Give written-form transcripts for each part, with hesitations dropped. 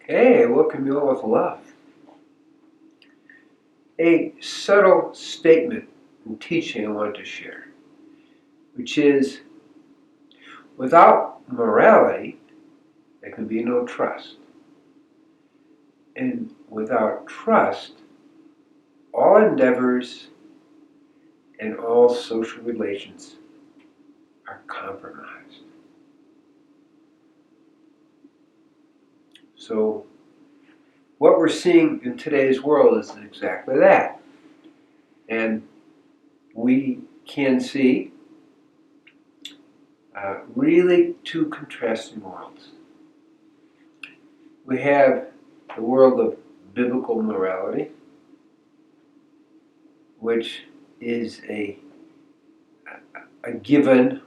Okay, welcome you all with love. A subtle statement and teaching I want to share, which is without morality, there can be no trust. And without trust, all endeavors and all social relations are compromised. So, what we're seeing in today's world is exactly that. And we can see really two contrasting worlds. We have the world of biblical morality, which is a given,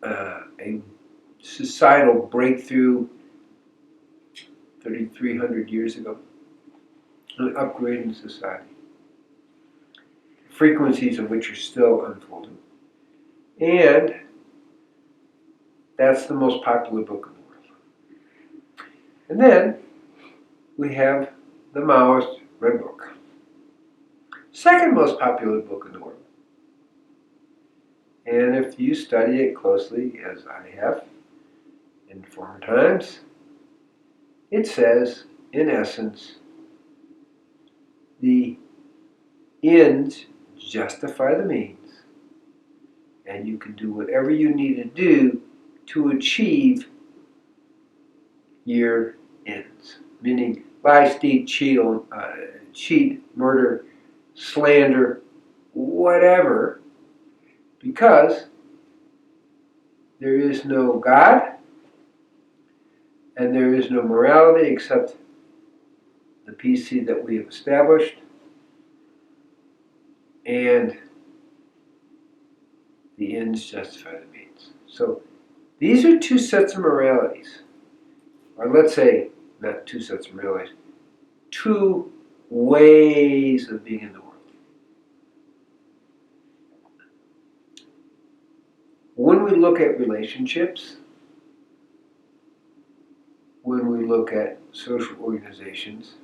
a societal breakthrough 3,300 years ago, an upgrade in society, frequencies of which are still unfolding. And that's the most popular book in the world. And then we have the Maoist Red Book, second most popular book in the world. And if you study it closely, as I have in former times, it says, in essence, the ends justify the means, and you can do whatever you need to do to achieve your ends. Meaning, lie, steal, cheat, murder, slander, whatever, because there is no God and there is no morality except the PC that we have established, and the ends justify the means. So these are two sets of moralities, or let's say not two sets of moralities, two ways of being in the world. When we look at relationships, when we look at social organizations,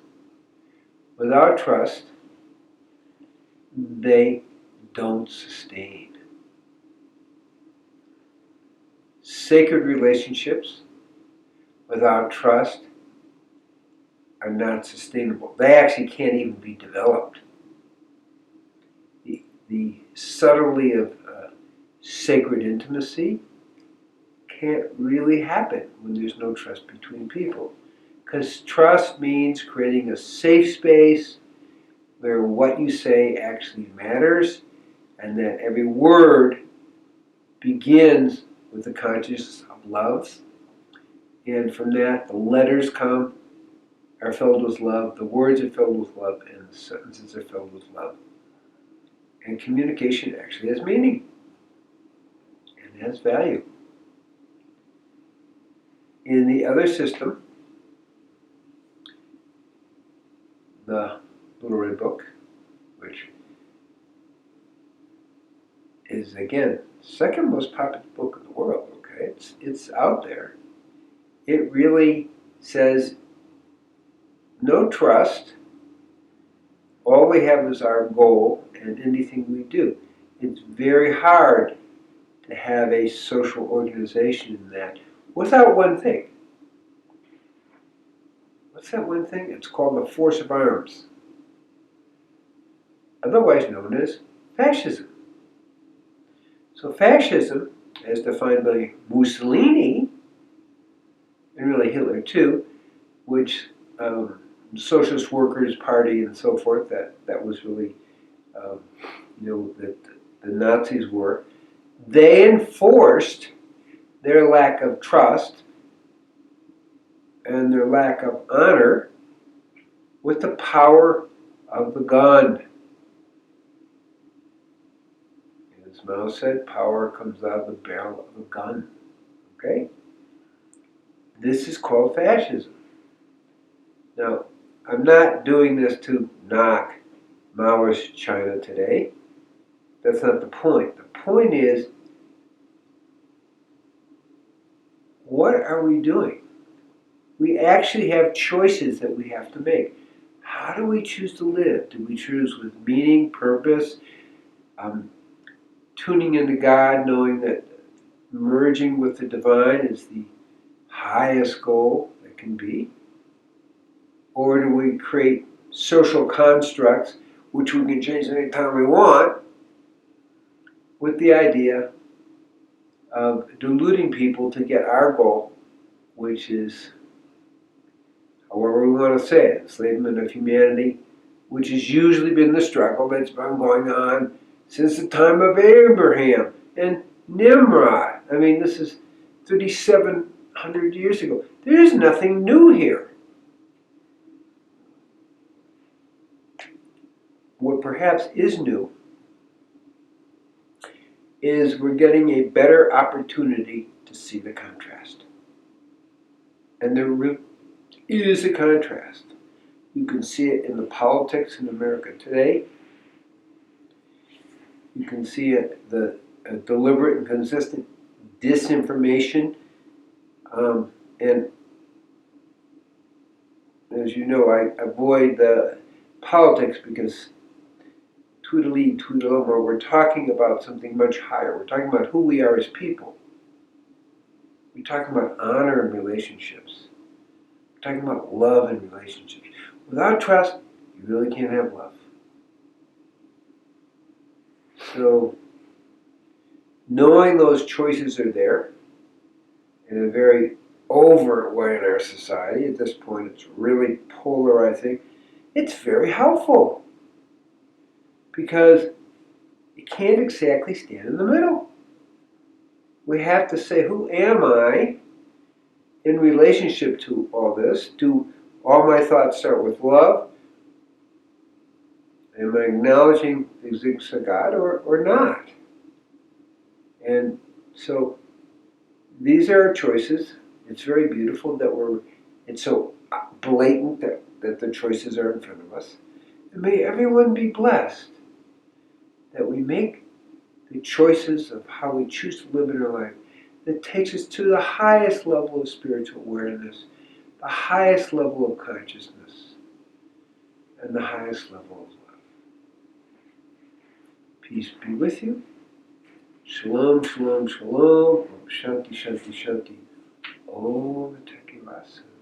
without trust, they don't sustain. Sacred relationships without trust are not sustainable. They actually can't even be developed. The subtlety of sacred intimacy can't really happen when there's no trust between people. Because trust means creating a safe space where what you say actually matters and that every word begins with the consciousness of love. And from that, the letters are filled with love, the words are filled with love, and the sentences are filled with love. And communication actually has meaning and has value. In the other system, the Little Red Book, which is again second most popular book in the world. Okay, it's out there. It really says no trust. All we have is our goal and anything we do. It's very hard to have a social organization in that without one thing. What's that one thing? It's called the force of arms, otherwise known as fascism. So fascism, as defined by Mussolini, and really Hitler too, which Socialist Workers' Party and so forth, that was really, that the Nazis were, they enforced their lack of trust and their lack of honor with the power of the gun. As Mao said, power comes out of the barrel of a gun. Okay? This is called fascism. Now, I'm not doing this to knock Maoist China today. That's not the point. The point is, what are we doing? We actually have choices that we have to make. How do we choose to live? Do we choose with meaning, purpose, um, tuning into God, knowing that merging with the divine is the highest goal that can be? Or do we create social constructs, which we can change anytime we want, with the idea of deluding people to get our goal, which is, however we want to say it, enslavement of humanity, which has usually been the struggle that's been going on since the time of Abraham and Nimrod. I mean, this is 3,700 years ago. There is nothing new here. What perhaps is new is we're getting a better opportunity to see the contrast. And there really is a contrast. You can see it in the politics in America today. You can see it, the deliberate and consistent disinformation. And as you know, I avoid the politics because tweedledee, tweedledum, we're talking about something much higher. We're talking about who we are as people. We're talking about honor in relationships. We're talking about love in relationships. Without trust, you really can't have love. So, knowing those choices are there in a very overt way in our society, at this point it's really polarizing, it's very helpful because you can't exactly stand in the middle. We have to say, who am I in relationship to all this? Do all my thoughts start with love? Am I acknowledging the existence of God or not? And so these are our choices. It's very beautiful that it's so blatant that the choices are in front of us. And may everyone be blessed that we make the choices of how we choose to live in our life that takes us to the highest level of spiritual awareness, the highest level of consciousness, and the highest level of love. Peace be with you. Shalom, shalom, shalom. Om Shanti, Shanti, Shanti. Om Tekivasu.